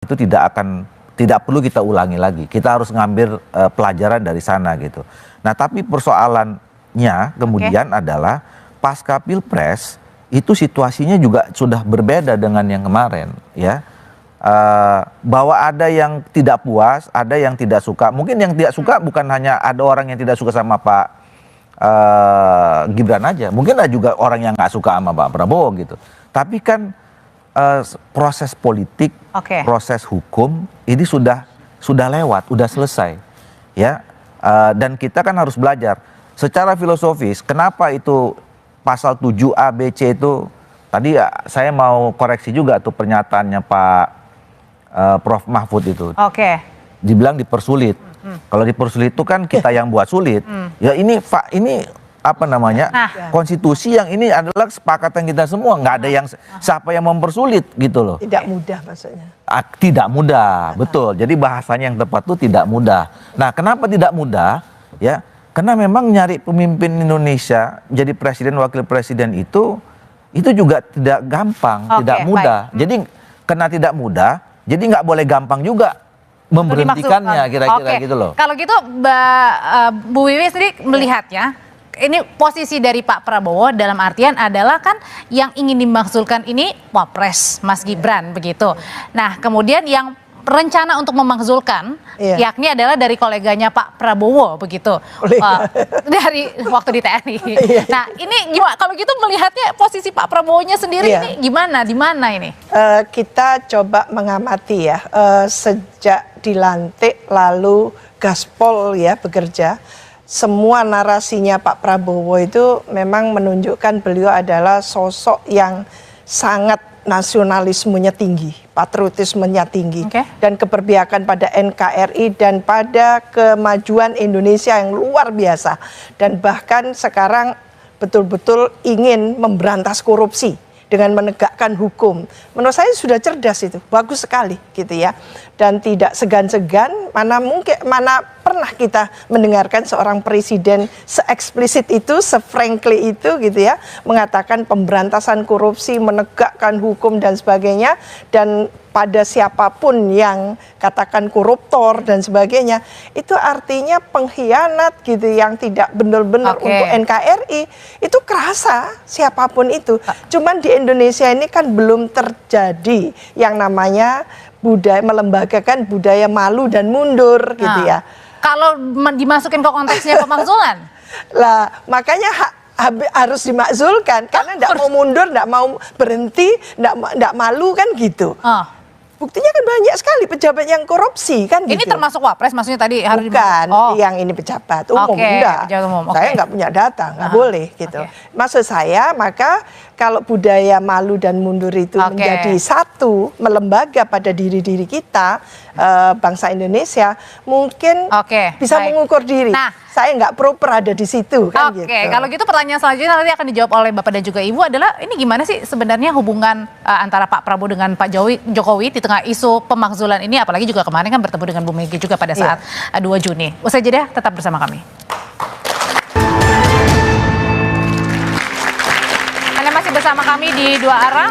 itu tidak perlu kita ulangi lagi. Kita harus ngambil pelajaran dari sana gitu. Nah, tapi persoalannya kemudian adalah pasca Pilpres itu situasinya juga sudah berbeda dengan yang kemarin, ya. Bahwa ada yang tidak puas, ada yang tidak suka. Mungkin yang tidak suka bukan hanya ada orang yang tidak suka sama Pak Gibran aja. Mungkin ada juga orang yang nggak suka sama Pak Prabowo gitu. Tapi kan proses politik, proses hukum ini sudah lewat, sudah selesai, ya. Dan kita kan harus belajar secara filosofis. Kenapa itu pasal 7A, B, C itu tadi saya mau koreksi juga tuh pernyataannya Pak Prof Mahfud itu. Dibilang dipersulit. Kalau dipersulit itu kan kita yang buat sulit. Ya ini apa namanya, konstitusi yang ini adalah kesepakatan kita semua, nggak ada yang siapa yang mempersulit gitu loh. Tidak mudah maksudnya. Tidak mudah, betul. Jadi bahasanya yang tepat itu tidak mudah. Nah, kenapa tidak mudah? Ya, karena memang nyari pemimpin Indonesia jadi presiden wakil presiden itu juga tidak gampang, tidak mudah. Jadi karena tidak mudah, jadi nggak boleh gampang juga memberhentikannya kira-kira gitu loh. Kalau gitu Bu Wiwi sendiri melihatnya, ini posisi dari Pak Prabowo dalam artian adalah kan yang ingin dimaksudkan ini Wapres Mas Gibran begitu. Nah, kemudian yang rencana untuk memakzulkan yakni adalah dari koleganya Pak Prabowo begitu. Dari waktu di TNI. Nah, ini gimana kalau gitu melihatnya posisi Pak Prabowo-nya sendiri ini gimana? Di mana ini? Kita coba mengamati ya, sejak dilantik lalu gaspol ya bekerja. Semua narasinya Pak Prabowo itu memang menunjukkan beliau adalah sosok yang sangat nasionalismenya tinggi, patriotismenya tinggi, dan keberpihakan pada NKRI dan pada kemajuan Indonesia yang luar biasa. Dan bahkan sekarang betul-betul ingin memberantas korupsi dengan menegakkan hukum. Menurut saya sudah cerdas itu, bagus sekali gitu ya. Dan tidak segan-segan, mana pernah kita mendengarkan seorang presiden se-eksplisit itu, se-frankly itu gitu ya, mengatakan pemberantasan korupsi, menegakkan hukum dan sebagainya, dan pada siapapun yang katakan koruptor dan sebagainya, itu artinya pengkhianat gitu yang tidak benar-benar untuk NKRI. Itu kerasa siapapun itu. Cuman di Indonesia ini kan belum terjadi yang namanya budaya, melembagakan budaya malu dan mundur gitu ya. Kalau dimasukin ke konteksnya pemakzulan? Lah, makanya harus dimakzulkan karena tidak mau mundur, tidak mau berhenti, tidak malu kan gitu. Buktinya kan banyak sekali pejabat yang korupsi kan gitu. Ini termasuk Wapres maksudnya tadi harus bukan yang ini pejabat umum enggak. Saya nggak punya data, nggak boleh gitu. Maksud saya maka kalau budaya malu dan mundur itu menjadi satu, melembaga pada diri-diri kita, bangsa Indonesia, mungkin bisa mengukur diri. Saya nggak proper ada di situ kan gitu. Kalau gitu pertanyaan selanjutnya nanti akan dijawab oleh Bapak dan juga Ibu adalah ini gimana sih sebenarnya hubungan antara Pak Prabowo dengan Pak Jokowi di tengah isu pemakzulan ini, apalagi juga kemarin kan bertemu dengan Bu Mega juga pada saat 2 Juni. Usai jeda tetap bersama kami. Anda masih bersama kami di Dua Arah.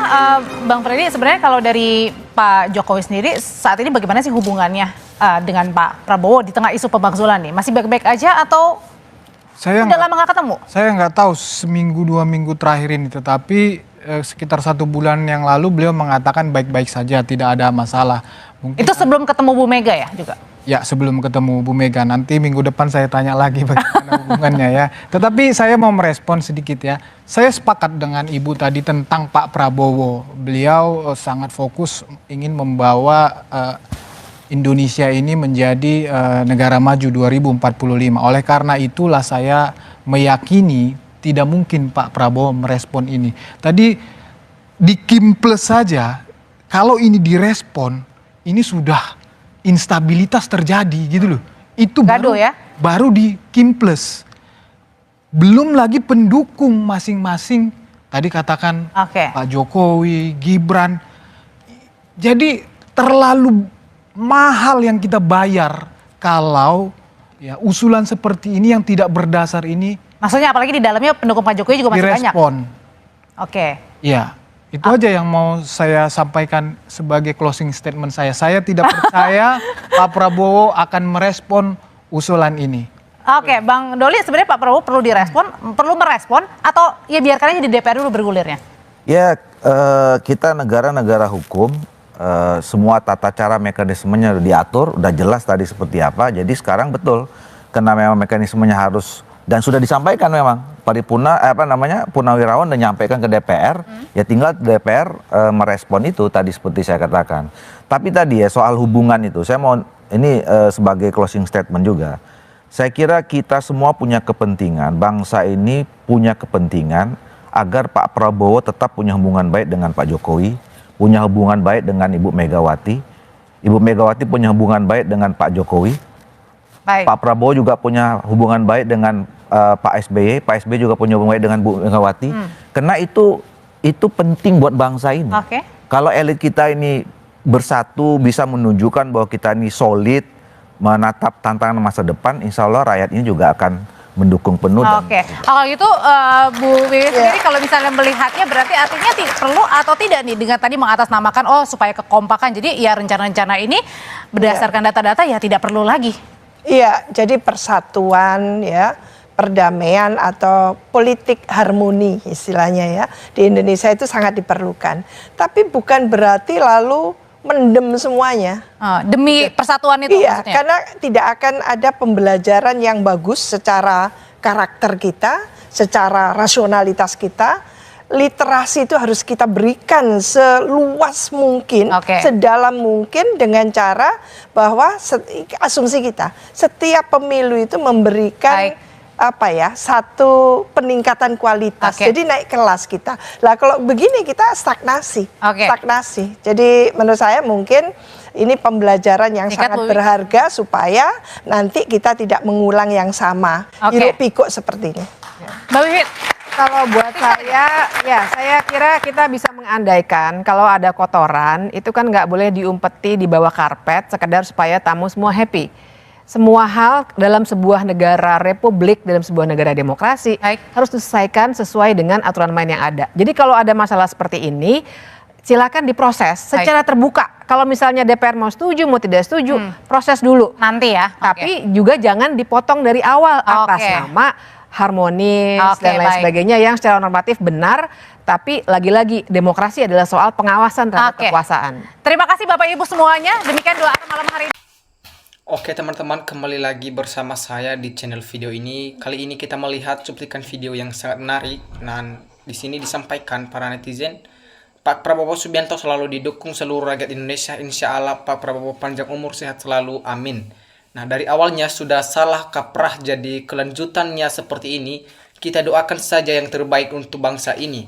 Bang Freddy, sebenarnya kalau dari Pak Jokowi sendiri saat ini bagaimana sih hubungannya dengan Pak Prabowo di tengah isu pemakzulan nih? Masih baik-baik aja atau udah lama nggak ketemu? Saya nggak tahu seminggu 2 minggu terakhir ini, tetapi sekitar 1 bulan yang lalu beliau mengatakan baik-baik saja, tidak ada masalah. Mungkin itu sebelum ketemu Bu Mega ya juga? Ya, sebelum ketemu Bu Mega. Nanti minggu depan saya tanya lagi bagaimana hubungannya ya. Tetapi saya mau merespon sedikit ya. Saya sepakat dengan Ibu tadi tentang Pak Prabowo. Beliau sangat fokus ingin membawa Indonesia ini menjadi negara maju 2045. Oleh karena itulah saya meyakini tidak mungkin Pak Prabowo merespon ini. Tadi di Kim Plus saja, kalau ini direspon, ini sudah instabilitas terjadi gitu loh. Itu baru di Kim Plus. Belum lagi pendukung masing-masing, tadi katakan Pak Jokowi, Gibran. Jadi terlalu mahal yang kita bayar kalau ya usulan seperti ini yang tidak berdasar ini. Maksudnya apalagi di dalamnya pendukung Pak Jokowi juga masih banyak. Direspon. Oke. Ya, Itu aja yang mau saya sampaikan sebagai closing statement saya. Saya tidak percaya Pak Prabowo akan merespon usulan ini. Oke, Bang Doli, sebenarnya Pak Prabowo perlu merespon atau ya biarkan aja di DPR dulu bergulirnya? Ya, kita negara-negara hukum, semua tata cara mekanismenya udah diatur, udah jelas tadi seperti apa. Jadi sekarang betul, karena memang mekanismenya harus dan sudah disampaikan memang paripurna Purnawirawan dan nyampaikan ke DPR, ya tinggal DPR merespon itu tadi seperti saya katakan. Tapi tadi ya soal hubungan itu, saya mau ini sebagai closing statement juga. Saya kira kita semua punya kepentingan, bangsa ini punya kepentingan agar Pak Prabowo tetap punya hubungan baik dengan Pak Jokowi, punya hubungan baik dengan Ibu Megawati. Ibu Megawati punya hubungan baik dengan Pak Jokowi. Baik. Pak Prabowo juga punya hubungan baik dengan Pak SBY juga punya hubungan baik dengan Bu Megawati. Karena itu penting buat bangsa ini. Kalau elit kita ini bersatu bisa menunjukkan bahwa kita ini solid, menatap tantangan masa depan, insya Allah rakyat ini juga akan mendukung penuh. Kalau gitu Bu Wiwi sendiri kalau misalnya melihatnya berarti artinya perlu atau tidak nih dengan tadi mengatasnamakan supaya kekompakan. Jadi ya rencana-rencana ini berdasarkan data-data ya tidak perlu lagi. Iya, jadi persatuan ya, perdamaian atau politik harmoni istilahnya ya di Indonesia itu sangat diperlukan. Tapi bukan berarti lalu mendem semuanya. Demi persatuan itu iya, maksudnya? Karena tidak akan ada pembelajaran yang bagus secara karakter kita, secara rasionalitas kita. Literasi itu harus kita berikan seluas mungkin, sedalam mungkin dengan cara bahwa asumsi kita setiap pemilu itu memberikan satu peningkatan kualitas. Jadi naik kelas kita. Lah kalau begini kita stagnasi. Jadi menurut saya mungkin ini pembelajaran yang sangat berharga supaya nanti kita tidak mengulang yang sama. Hiruk pikuk seperti ini. Mbak Wiwit. Kalau buat saya, ya saya kira kita bisa mengandaikan kalau ada kotoran itu kan nggak boleh diumpeti di bawah karpet sekedar supaya tamu semua happy. Semua hal dalam sebuah negara republik, dalam sebuah negara demokrasi harus diselesaikan sesuai dengan aturan main yang ada. Jadi kalau ada masalah seperti ini, silakan diproses secara terbuka. Kalau misalnya DPR mau setuju, mau tidak setuju, proses dulu. Nanti ya. Tapi juga jangan dipotong dari awal atas nama harmonis dan lain sebagainya yang secara normatif benar, tapi lagi-lagi demokrasi adalah soal pengawasan terhadap kekuasaan. Terima kasih Bapak Ibu semuanya. Demikian doa malam hari ini. Oke teman-teman, kembali lagi bersama saya di channel video ini. Kali ini kita melihat cuplikan video yang sangat menarik dan di sini disampaikan para netizen, Pak Prabowo Subianto selalu didukung seluruh rakyat Indonesia. Insya Allah Pak Prabowo panjang umur, sehat selalu, amin. Nah, dari awalnya sudah salah kaprah, jadi kelanjutannya seperti ini. Kita doakan saja yang terbaik untuk bangsa ini.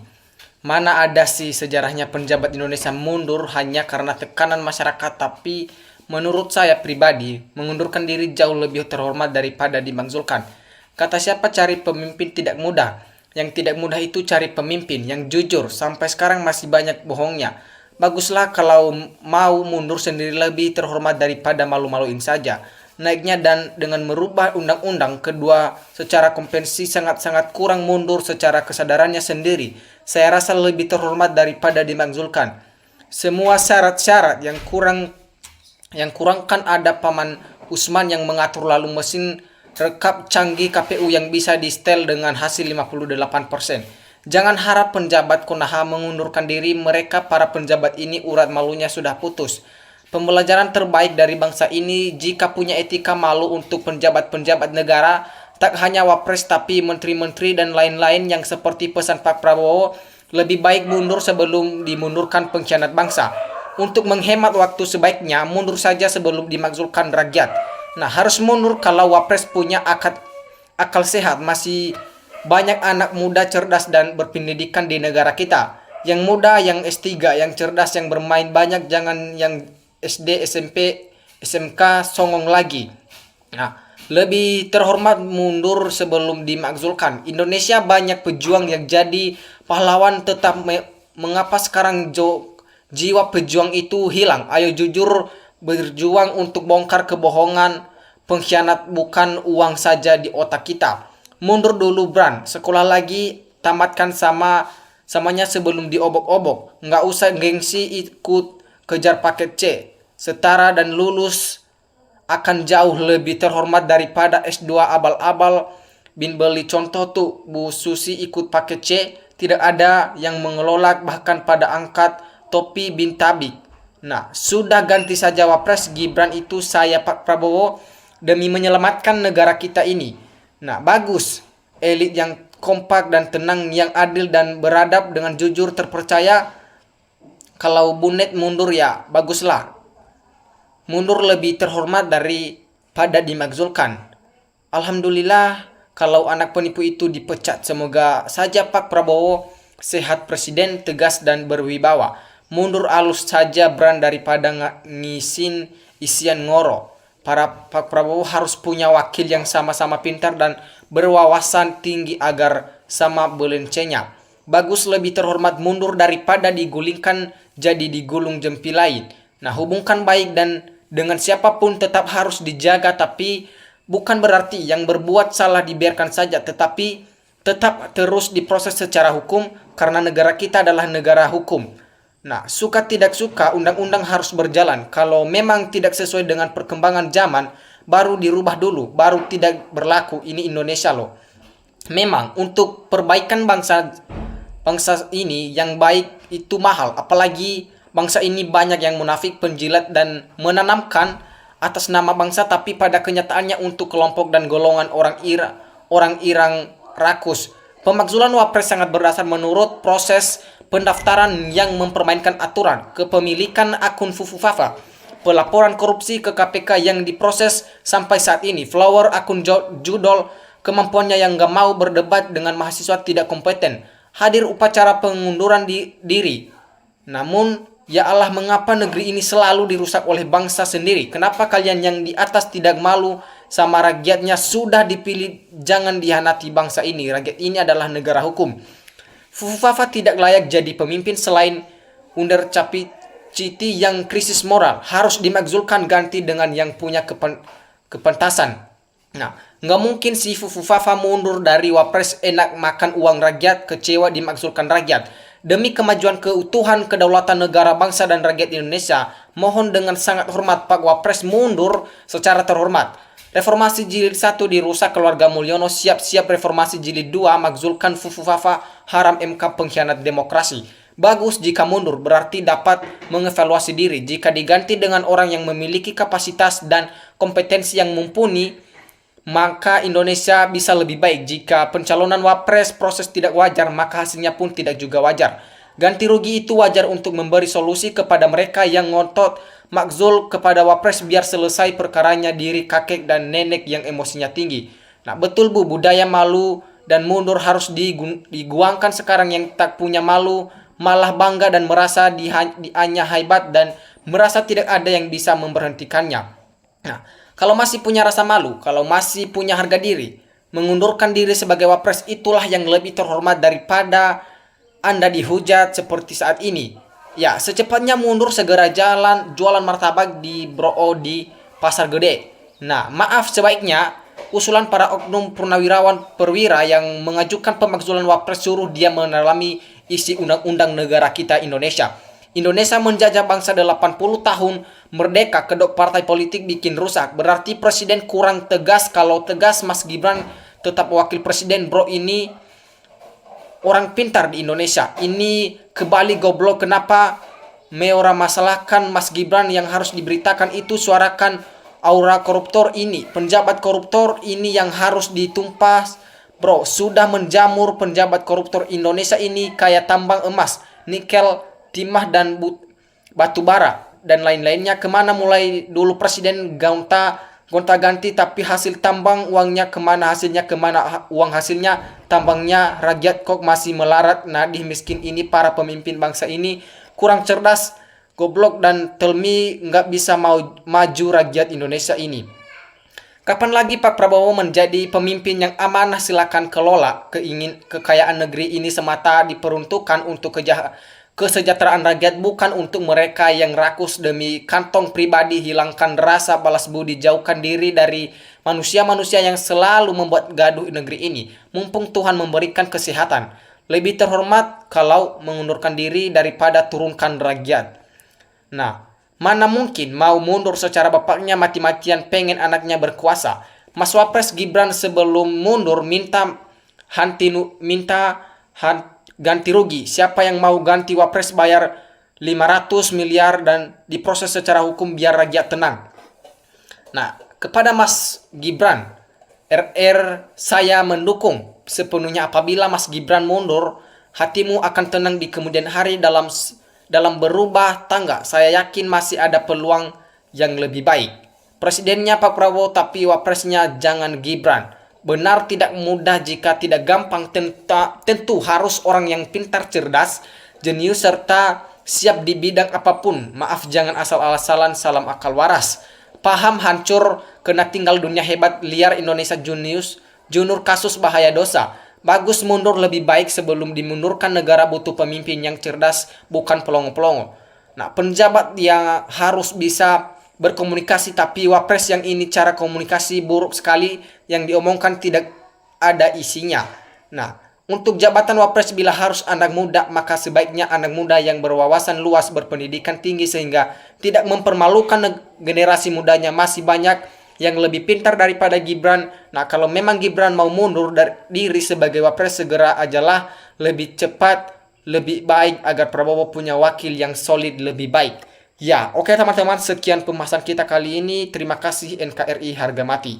Mana ada sih sejarahnya penjabat Indonesia mundur hanya karena tekanan masyarakat, tapi menurut saya pribadi mengundurkan diri jauh lebih terhormat daripada dimanzulkan. Kata siapa cari pemimpin tidak mudah. Yang tidak mudah itu cari pemimpin yang jujur. Sampai sekarang masih banyak bohongnya. Baguslah kalau mau mundur sendiri, lebih terhormat daripada malu-maluin saja. Naiknya dan dengan merubah undang-undang kedua secara kompetensi sangat-sangat kurang, mundur secara kesadarannya sendiri. Saya rasa lebih terhormat daripada dimanzulkan. Semua syarat-syarat yang kurang kan ada Paman Usman yang mengatur, lalu mesin rekap canggih KPU yang bisa di-setel dengan hasil 58%. Jangan harap penjabat Konaha mengundurkan diri, mereka para penjabat ini urat malunya sudah putus. Pembelajaran terbaik dari bangsa ini, jika punya etika malu untuk penjabat-penjabat negara, tak hanya wapres tapi menteri-menteri dan lain-lain yang seperti pesan Pak Prabowo, lebih baik mundur sebelum dimundurkan pengkhianat bangsa. Untuk menghemat waktu sebaiknya mundur saja sebelum dimakzulkan rakyat. Nah, harus mundur kalau wapres punya akal sehat. Masih banyak anak muda cerdas dan berpendidikan di negara kita. Yang muda, yang S3, yang cerdas, yang bermain banyak, jangan yang SD, SMP, SMK songong lagi. Nah, lebih terhormat mundur sebelum dimakzulkan. Indonesia banyak pejuang yang jadi pahlawan, tetap mengapa sekarang jiwa pejuang itu hilang? Ayo jujur berjuang untuk bongkar kebohongan pengkhianat, bukan uang saja di otak kita. Mundur dulu Bran, sekolah lagi, tamatkan sama samanya sebelum diobok-obok. Nggak usah gengsi ikut kejar paket C. Setara dan lulus akan jauh lebih terhormat daripada S2 abal-abal. Bin beli contoh tuh, Bu Susi ikut paket C, tidak ada yang mengelola, bahkan pada angkat topi bin tabik. Nah, sudah ganti saja Wapres Gibran itu saya Pak Prabowo demi menyelamatkan negara kita ini. Nah, bagus. Elit yang kompak dan tenang, yang adil dan beradab dengan jujur terpercaya. Kalau Bu Net mundur ya baguslah. Mundur lebih terhormat daripada dimakzulkan. Alhamdulillah kalau anak penipu itu dipecat. Semoga saja Pak Prabowo sehat, presiden tegas dan berwibawa. Mundur alus saja Bran daripada ngisin isian ngoro. Para Pak Prabowo harus punya wakil yang sama-sama pintar dan berwawasan tinggi agar sama belencenya. Bagus lebih terhormat mundur daripada digulingkan jadi digulung jempi lain. Nah, hubungkan baik dan dengan siapapun tetap harus dijaga, tapi bukan berarti yang berbuat salah dibiarkan saja, tetapi tetap terus diproses secara hukum karena negara kita adalah negara hukum. Nah, suka tidak suka undang-undang harus berjalan. Kalau memang tidak sesuai dengan perkembangan zaman, baru dirubah dulu, baru tidak berlaku. Ini Indonesia loh. Memang untuk perbaikan bangsa ini yang baik itu mahal, apalagi bangsa ini banyak yang munafik, penjilat dan menanamkan atas nama bangsa, tapi pada kenyataannya untuk kelompok dan golongan orang Irang rakus. Pemakzulan Wapres sangat berdasar menurut proses pendaftaran yang mempermainkan aturan, kepemilikan akun Fufufafa, pelaporan korupsi ke KPK yang diproses sampai saat ini, flower akun judol, kemampuannya yang gak mau berdebat dengan mahasiswa tidak kompeten, hadir upacara pengunduran diri. Namun, ya Allah, mengapa negeri ini selalu dirusak oleh bangsa sendiri? Kenapa kalian yang di atas tidak malu sama rakyatnya? Sudah dipilih, jangan dihianati bangsa ini. Rakyat ini adalah negara hukum. Fufufafa tidak layak jadi pemimpin selain Under Capiciti yang krisis moral. Harus dimakzulkan, ganti dengan yang punya kepantasan. Nah, nggak mungkin si Fufufafa mundur dari Wapres, enak makan uang rakyat, kecewa dimakzulkan rakyat. Demi kemajuan keutuhan kedaulatan negara, bangsa dan rakyat Indonesia, mohon dengan sangat hormat Pak Wapres mundur secara terhormat. Reformasi jilid 1 dirusak keluarga Mulyono, siap-siap reformasi jilid 2, makzulkan Fufufafa, haram MK pengkhianat demokrasi. Bagus jika mundur, berarti dapat mengevaluasi diri. Jika diganti dengan orang yang memiliki kapasitas dan kompetensi yang mumpuni, maka Indonesia bisa lebih baik. Jika pencalonan Wapres proses tidak wajar, maka hasilnya pun tidak juga wajar. Ganti rugi itu wajar untuk memberi solusi kepada mereka yang ngotot makzul kepada Wapres biar selesai perkaranya diri kakek dan nenek yang emosinya tinggi. Nah, betul Bu, budaya malu dan mundur harus diguangkan sekarang. Yang tak punya malu malah bangga dan merasa dianya hebat dan merasa tidak ada yang bisa memberhentikannya. Nah, kalau masih punya rasa malu, kalau masih punya harga diri, mengundurkan diri sebagai Wapres itulah yang lebih terhormat daripada Anda dihujat seperti saat ini. Ya, secepatnya mundur, segera jualan martabak di Bro di Pasar Gede. Nah, maaf, sebaiknya usulan para oknum purnawirawan perwira yang mengajukan pemakzulan Wapres suruh dia menalami isi undang-undang negara kita Indonesia. Indonesia menjajah bangsa 80 tahun merdeka, kedok partai politik bikin rusak. Berarti presiden kurang tegas. Kalau tegas, Mas Gibran tetap wakil presiden. Bro ini orang pintar di Indonesia. Ini kebalik goblok. Kenapa meora masalahkan Mas Gibran? Yang harus diberitakan itu suarakan aura koruptor ini. Penjabat koruptor ini yang harus ditumpas. Bro, sudah menjamur penjabat koruptor Indonesia ini kayak tambang emas, nikel, timah dan batu bara dan lain-lainnya. Kemana mulai dulu presiden gonta-ganti, tapi hasil tambang uangnya kemana, hasilnya kemana uang hasilnya, tambangnya rakyat kok masih melarat. Nadih miskin ini, para pemimpin bangsa ini kurang cerdas, goblok dan telmi, nggak bisa maju rakyat Indonesia ini. Kapan lagi Pak Prabowo menjadi pemimpin yang amanah? Silakan kelola. Kekayaan negeri ini semata diperuntukkan untuk kesejahteraan rakyat, bukan untuk mereka yang rakus demi kantong pribadi. Hilangkan rasa balas budi, jauhkan diri dari manusia-manusia yang selalu membuat gaduh negeri ini. Mumpung Tuhan memberikan kesehatan, Lebih terhormat kalau mengundurkan diri daripada turunkan derajat. Nah, mana mungkin mau mundur secara bapaknya mati-matian pengen anaknya berkuasa. Mas Wapres Gibran sebelum mundur minta ganti rugi. Siapa yang mau ganti Wapres bayar 500 miliar dan diproses secara hukum biar rakyat tenang. Nah, kepada Mas Gibran, saya mendukung sepenuhnya apabila Mas Gibran mundur, hatimu akan tenang di kemudian hari dalam berubah tangga. Saya yakin masih ada peluang yang lebih baik. Presidennya Pak Prabowo tapi wapresnya jangan Gibran. Benar tidak mudah jika tidak gampang, tentu harus orang yang pintar, cerdas, jenius serta siap di bidang apapun. Maaf jangan asal-asalan, salam akal waras. Paham hancur, kena tinggal dunia hebat, liar Indonesia jenius, junur kasus bahaya dosa. Bagus mundur lebih baik sebelum dimundurkan. Negara butuh pemimpin yang cerdas, bukan pelongo-pelongo. Nah, penjabat yang harus bisa berkomunikasi, tapi wapres yang ini cara komunikasi buruk sekali, yang diomongkan tidak ada isinya. Nah, untuk jabatan wapres bila harus anak muda, maka sebaiknya anak muda yang berwawasan luas, berpendidikan tinggi sehingga tidak mempermalukan generasi mudanya. Masih banyak yang lebih pintar daripada Gibran. Nah, kalau memang Gibran mau mundur dari diri sebagai wapres, segera ajalah, lebih cepat, lebih baik agar Prabowo punya wakil yang solid lebih baik. Ya, oke teman-teman, sekian pembahasan kita kali ini. Terima kasih. NKRI harga mati.